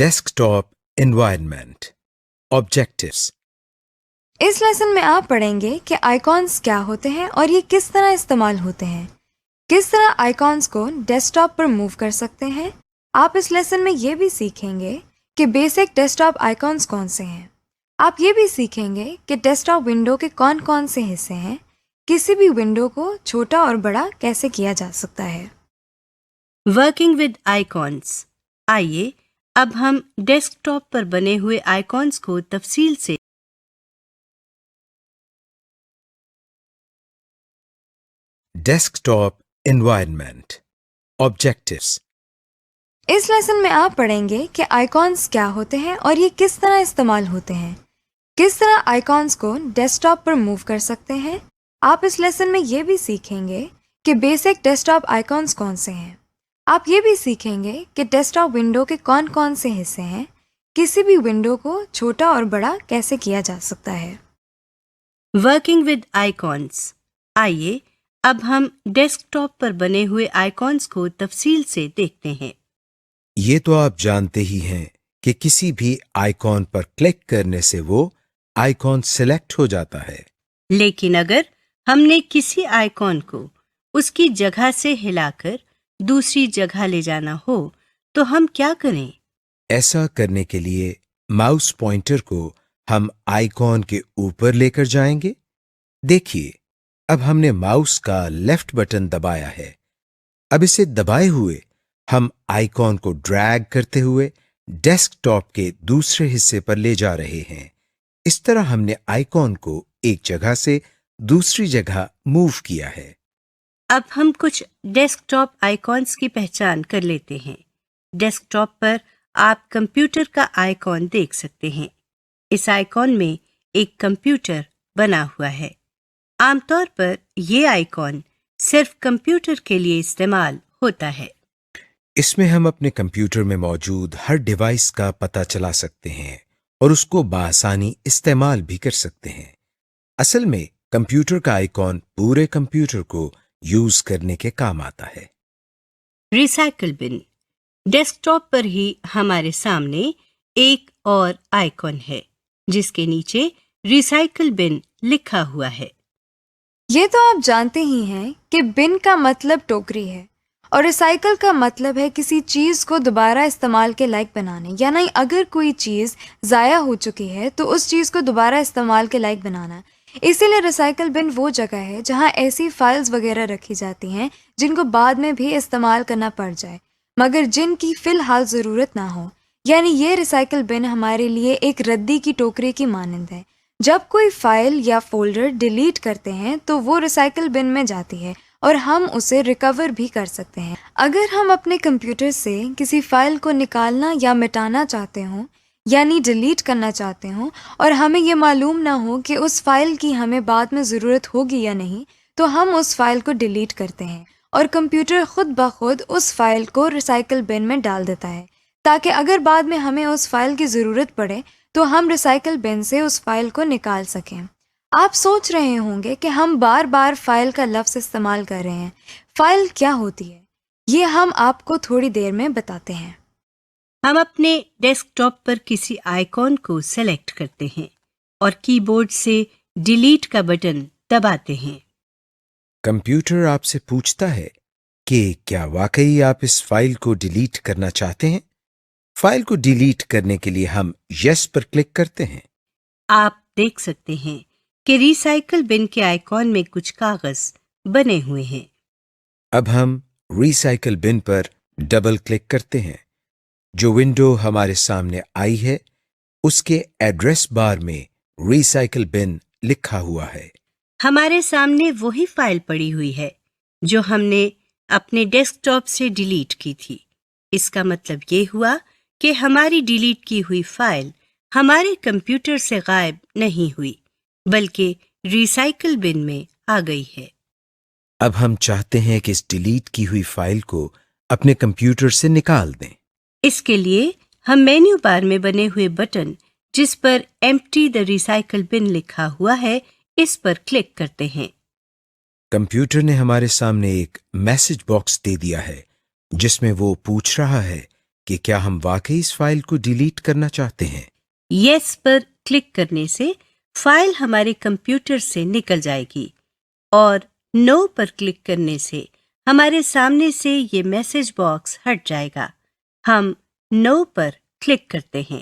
Desktop environment. Objectives. اس lesson میں آپ پڑھیں گے کہ آئیکونس کیا ہوتے ہیں اور یہ کس طرح استعمال ہوتے ہیں، کس طرح آئیکونس کو ڈیسک ٹاپ پر موو کر سکتے ہیں۔ آپ اس لیسن میں یہ بھی سیکھیں گے کہ بیسک ڈیسک ٹاپ آئیکونس کون سے ہیں۔ آپ یہ بھی سیکھیں گے کہ ڈیسک ٹاپ ونڈو کے کون کون سے حصے ہیں، کسی بھی ونڈو کو چھوٹا اور بڑا کیسے کیا جا سکتا ہے۔ Working with icons. آئیے اب ہم ڈیسک ٹاپ پر بنے ہوئے آئیکونس کو تفصیل سے Desktop environment. Objectives. اس لیسن میں آپ پڑھیں گے کہ آئیکونس کیا ہوتے ہیں اور یہ کس طرح استعمال ہوتے ہیں، کس طرح آئیکونس کو ڈیسک ٹاپ پر موو کر سکتے ہیں۔ آپ اس لیسن میں یہ بھی سیکھیں گے کہ بیسک ڈیسک ٹاپ آئیکونس کون سے ہیں۔ آپ یہ بھی سیکھیں گے کہ ڈیسک ٹاپ ونڈو کے کون کون سے حصے ہیں، کسی بھی ونڈو کو چھوٹا اور بڑا کیسے کیا جا سکتا ہے۔ Working with icons. آئیے اب ہم ڈیسک ٹاپ پر بنے ہوئے آئیکونس کو تفصیل سے دیکھتے ہیں۔ یہ تو آپ جانتے ہی ہیں کہ کسی بھی آئیکن پر کلک کرنے سے وہ آئیکن سلیکٹ ہو جاتا ہے۔ لیکن اگر ہم نے کسی آئیکن کو اس کی جگہ سے ہلا کر دوسری جگہ لے جانا ہو تو ہم کیا کریں؟ ایسا کرنے کے لیے ماؤس پوائنٹر کو ہم آئیکن کے اوپر لے کر جائیں گے۔ دیکھیے اب ہم نے ماؤس کا لیفٹ بٹن دبایا ہے۔ اب اسے دبائے ہوئے ہم آئیکن کو ڈریگ کرتے ہوئے ڈیسک ٹاپ کے دوسرے حصے پر لے جا رہے ہیں۔ اس طرح ہم نے آئیکن کو ایک جگہ سے دوسری جگہ موو کیا ہے۔ اب ہم کچھ ڈیسک ٹاپ آئیکونس کی پہچان کر لیتے ہیں۔ ڈیسک ٹاپ پر آپ کمپیوٹر کا آئیکن دیکھ سکتے ہیں۔ اس آئیکن میں ایک کمپیوٹر بنا ہوا ہے۔ عام طور پر یہ آئیکن صرف کمپیوٹر کے لیے استعمال ہوتا ہے۔ اس میں ہم اپنے کمپیوٹر میں موجود ہر ڈیوائس کا پتہ چلا سکتے ہیں اور اس کو بآسانی استعمال بھی کر سکتے ہیں۔ اصل میں کمپیوٹر کا آئیکن پورے کمپیوٹر کو یوز کرنے کے کام آتا ہے۔ ریسائیکل بن۔ ڈیسک ٹاپ پر ہی ہمارے سامنے ایک اور آئیکن ہے جس کے نیچے ریسائیکل بن لکھا ہوا ہے۔ یہ تو آپ جانتے ہی ہیں کہ بن کا مطلب ٹوکری ہے اور ریسائیکل کا مطلب ہے کسی چیز کو دوبارہ استعمال کے لائق بنانے، یعنی اگر کوئی چیز ضائع ہو چکی ہے تو اس چیز کو دوبارہ استعمال کے لائق بنانا۔ اسی لیے ریسائیکل بن وہ جگہ ہے جہاں ایسی فائلز وغیرہ رکھی جاتی ہیں جن کو بعد میں بھی استعمال کرنا پڑ جائے مگر جن کی فی الحال ضرورت نہ ہو، یعنی یہ ریسائیکل بن ہمارے لیے ایک ردی کی ٹوکری کی مانند ہے۔ جب کوئی فائل یا فولڈر ڈیلیٹ کرتے ہیں تو وہ ریسائیکل بن میں جاتی ہے اور ہم اسے ریکور بھی کر سکتے ہیں۔ اگر ہم اپنے کمپیوٹر سے کسی فائل کو نکالنا یا مٹانا چاہتے ہوں، یعنی ڈیلیٹ کرنا چاہتے ہوں، اور ہمیں یہ معلوم نہ ہو کہ اس فائل کی ہمیں بعد میں ضرورت ہوگی یا نہیں، تو ہم اس فائل کو ڈیلیٹ کرتے ہیں اور کمپیوٹر خود بخود اس فائل کو ریسائیکل بن میں ڈال دیتا ہے تاکہ اگر بعد میں ہمیں اس فائل کی ضرورت پڑے تو ہم ریسائیکل بن سے اس فائل کو نکال سکیں۔ آپ سوچ رہے ہوں گے کہ ہم بار بار فائل کا لفظ استعمال کر رہے ہیں۔ فائل کیا ہوتی ہے یہ ہم آپ کو تھوڑی دیر میں بتاتے ہیں۔ ہم اپنے ڈیسک ٹاپ پر کسی آئیکن کو سلیکٹ کرتے ہیں اور کی بورڈ سے ڈیلیٹ کا بٹن دباتے ہیں۔ کمپیوٹر آپ سے پوچھتا ہے کہ کیا واقعی آپ اس فائل کو ڈیلیٹ کرنا چاہتے ہیں؟ فائل کو ڈیلیٹ کرنے کے لیے ہم یس پر کلک کرتے ہیں۔ آپ دیکھ سکتے ہیں کہ ریسائیکل بن کے آئیکن میں کچھ کاغذ بنے ہوئے ہیں۔ اب ہم ریسائیکل بن پر ڈبل کلک کرتے ہیں۔ جو ونڈو ہمارے سامنے آئی ہے اس کے ایڈریس بار میں ریسائیکل بن لکھا ہوا ہے۔ ہمارے سامنے وہی فائل پڑی ہوئی ہے جو ہم نے اپنے ڈیسک ٹاپ سے ڈیلیٹ کی تھی۔ اس کا مطلب یہ ہوا کہ ہماری ڈیلیٹ کی ہوئی فائل ہمارے کمپیوٹر سے غائب نہیں ہوئی بلکہ ریسائیکل بن میں آ گئی ہے۔ اب ہم چاہتے ہیں کہ اس ڈیلیٹ کی ہوئی فائل کو اپنے کمپیوٹر سے نکال دیں۔ اس کے لیے ہم مینیو بار میں بنے ہوئے بٹن جس پر ایمپٹی دی ریسائیکل بن لکھا ہوا ہے اس پر کلک کرتے ہیں۔ کمپیوٹر نے ہمارے سامنے ایک میسج باکس دے دیا ہے جس میں وہ پوچھ رہا ہے کہ کیا ہم واقعی اس فائل کو ڈیلیٹ کرنا چاہتے ہیں۔ یس پر کلک کرنے سے فائل ہمارے کمپیوٹر سے نکل جائے گی اور نو پر کلک کرنے سے ہمارے سامنے سے یہ میسج باکس ہٹ جائے گا۔ ہم نو پر کلک کرتے ہیں۔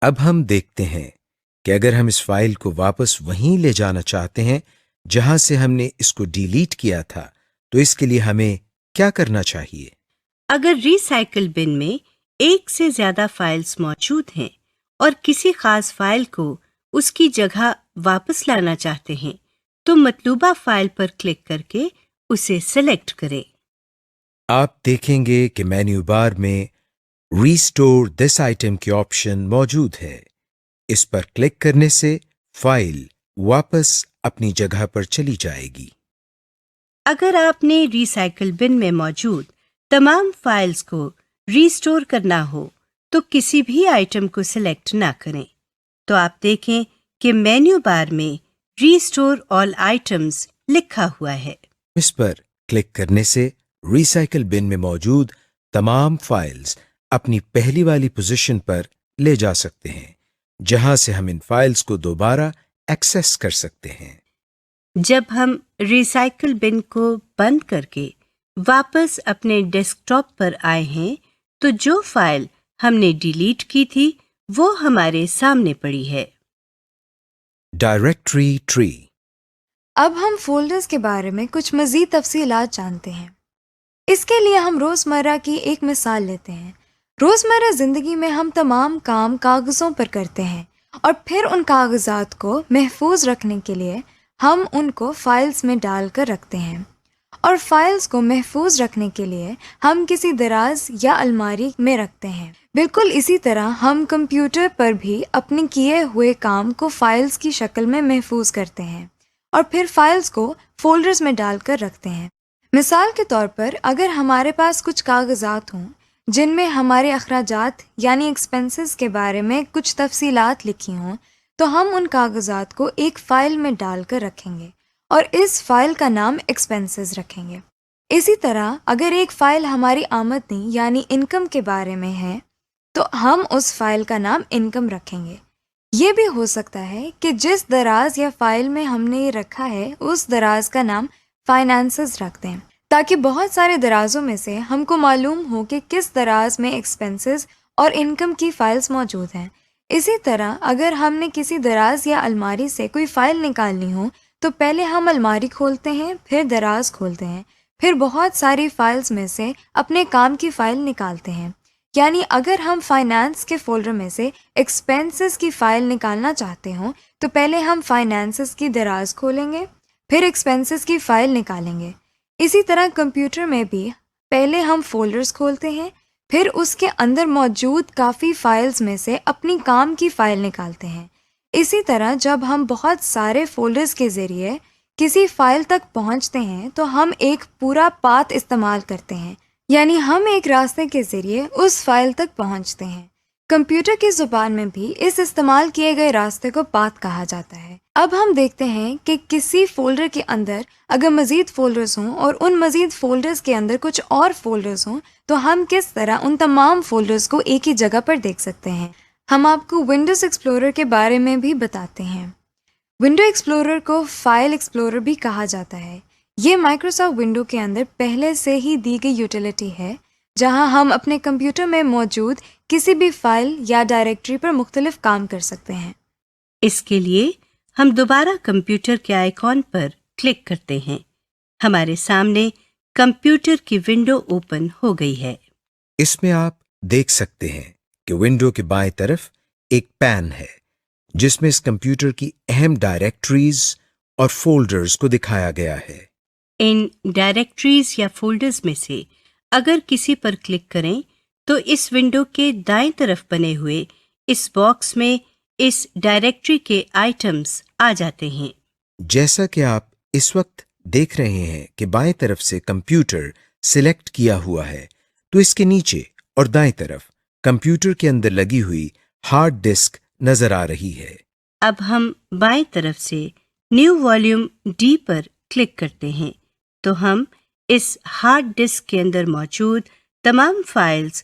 اب ہم دیکھتے ہیں کہ اگر ہم اس فائل کو واپس وہیں لے جانا چاہتے ہیں جہاں سے ہم نے اس کو ڈیلیٹ کیا تھا تو اس کے لیے ہمیں کیا کرنا چاہیے۔ اگر ریسائیکل بن میں ایک سے زیادہ فائلز موجود ہیں اور کسی خاص فائل کو اس کی جگہ واپس لانا چاہتے ہیں تو مطلوبہ فائل پر کلک کر کے اسے سلیکٹ کریں۔ آپ دیکھیں گے کہ مینیو بار میں ریسٹور دس آئٹم کی آپشن موجود ہے۔ اس پر کلک کرنے سے فائل واپس اپنی جگہ پر چلی جائے گی۔ اگر آپ نے ریسائیکل بن میں موجود تمام فائلز کو ریسٹور کرنا ہو تو کسی بھی آئٹم کو سلیکٹ نہ کریں، تو آپ دیکھیں کہ مینیو بار میں ریسٹور آل آئٹمز لکھا ہوا ہے۔ اس پر کلک کرنے سے ریسائیکل بن میں موجود تمام فائلز اپنی پہلی والی پوزیشن پر لے جا سکتے ہیں جہاں سے ہم ان فائلز کو دوبارہ ایکسس کر سکتے ہیں۔ جب ہم ریسائیکل بن کو بند کر کے واپس اپنے ڈیسک ٹاپ پر آئے ہیں تو جو فائل ہم نے ڈیلیٹ کی تھی وہ ہمارے سامنے پڑی ہے۔ Directory tree. اب ہم فولڈرز کے بارے میں کچھ مزید تفصیلات جانتے ہیں۔ اس کے لیے ہم روزمرہ کی ایک مثال لیتے ہیں۔ روزمرہ زندگی میں ہم تمام کام کاغذوں پر کرتے ہیں اور پھر ان کاغذات کو محفوظ رکھنے کے لیے ہم ان کو فائلز میں ڈال کر رکھتے ہیں، اور فائلز کو محفوظ رکھنے کے لیے ہم کسی دراز یا الماری میں رکھتے ہیں۔ بالکل اسی طرح ہم کمپیوٹر پر بھی اپنے کیے ہوئے کام کو فائلز کی شکل میں محفوظ کرتے ہیں اور پھر فائلز کو فولڈرز میں ڈال کر رکھتے ہیں۔ مثال کے طور پر اگر ہمارے پاس کچھ کاغذات ہوں جن میں ہمارے اخراجات یعنی ایکسپنسز کے بارے میں کچھ تفصیلات لکھی ہوں تو ہم ان کاغذات کو ایک فائل میں ڈال کر رکھیں گے اور اس فائل کا نام ایکسپنسز رکھیں گے۔ اسی طرح اگر ایک فائل ہماری آمدنی یعنی انکم کے بارے میں ہے تو ہم اس فائل کا نام انکم رکھیں گے۔ یہ بھی ہو سکتا ہے کہ جس دراز یا فائل میں ہم نے یہ رکھا ہے اس دراز کا نام فائنانسز رکھ دیں تاکہ بہت سارے درازوں میں سے ہم کو معلوم ہو کہ کس دراز میں ایکسپنسز اور انکم کی فائلز موجود ہیں۔ اسی طرح اگر ہم نے کسی دراز یا الماری سے کوئی فائل نکالنی ہو تو پہلے ہم الماری کھولتے ہیں، پھر دراز کھولتے ہیں، پھر بہت ساری فائلز میں سے اپنے کام کی فائل نکالتے ہیں۔ یعنی اگر ہم فائنانس کے فولڈر میں سے ایکسپنسز کی فائل نکالنا چاہتے ہوں تو پہلے ہم فائنانسز کی دراز کھولیں گے، پھر ایکسپنسز کی فائل نکالیں گے۔ اسی طرح کمپیوٹر میں بھی پہلے ہم فولڈرز کھولتے ہیں، پھر اس کے اندر موجود کافی فائلز میں سے اپنی کام کی فائل نکالتے ہیں۔ اسی طرح جب ہم بہت سارے فولڈرز کے ذریعے کسی فائل تک پہنچتے ہیں تو ہم ایک پورا پاتھ استعمال کرتے ہیں، یعنی ہم ایک راستے کے ذریعے اس فائل تک پہنچتے ہیں۔ کمپیوٹر کی زبان میں بھی اس استعمال کیے گئے راستے کو پاتھ کہا جاتا ہے۔ اب ہم دیکھتے ہیں کہ کسی فولڈر کے اندر اگر مزید فولڈرز ہوں اور ان مزید فولڈرز کے اندر کچھ اور فولڈرز ہوں تو ہم کس طرح ان تمام فولڈرز کو ایک ہی جگہ پر دیکھ سکتے ہیں۔ ہم آپ کو ونڈوز ایکسپلورر کے بارے میں بھی بتاتے ہیں۔ ونڈو ایکسپلورر کو فائل ایکسپلورر بھی کہا جاتا ہے۔ یہ مائکروسافٹ ونڈو کے اندر پہلے سے ہی دی گئی یوٹیلیٹی ہے جہاں ہم اپنے کمپیوٹر میں موجود کسی بھی فائل یا ڈائریکٹری پر مختلف کام کر سکتے ہیں۔ اس کے لیے ہم دوبارہ کمپیوٹر کے آئیکن پر کلک کرتے ہیں۔ ہمارے سامنے کمپیوٹر کی ونڈو اوپن ہو گئی ہے۔ اس میں آپ دیکھ سکتے ہیں کہ ونڈو کے بائیں طرف ایک پین ہے جس میں اس کمپیوٹر کی اہم ڈائریکٹریز اور فولڈرز کو دکھایا گیا ہے۔ ان ڈائریکٹریز یا فولڈرز میں سے اگر کسی پر کلک کریں تو اس ونڈو کے دائیں طرف بنے ہوئے اس باکس میں اس ڈائریکٹری کے آئٹمز آ جاتے ہیں۔ جیسا کہ آپ اس وقت دیکھ رہے ہیں کہ بائیں طرف سے کمپیوٹر سلیکٹ کیا ہوا ہے تو اس کے نیچے اور دائیں طرف کمپیوٹر کے اندر لگی ہوئی ہارڈ ڈسک نظر آ رہی ہے۔ اب ہم بائیں طرف سے نیو والیوم ڈی پر کلک کرتے ہیں تو ہم اس ہارڈ ڈسک کے اندر موجود تمام فائلز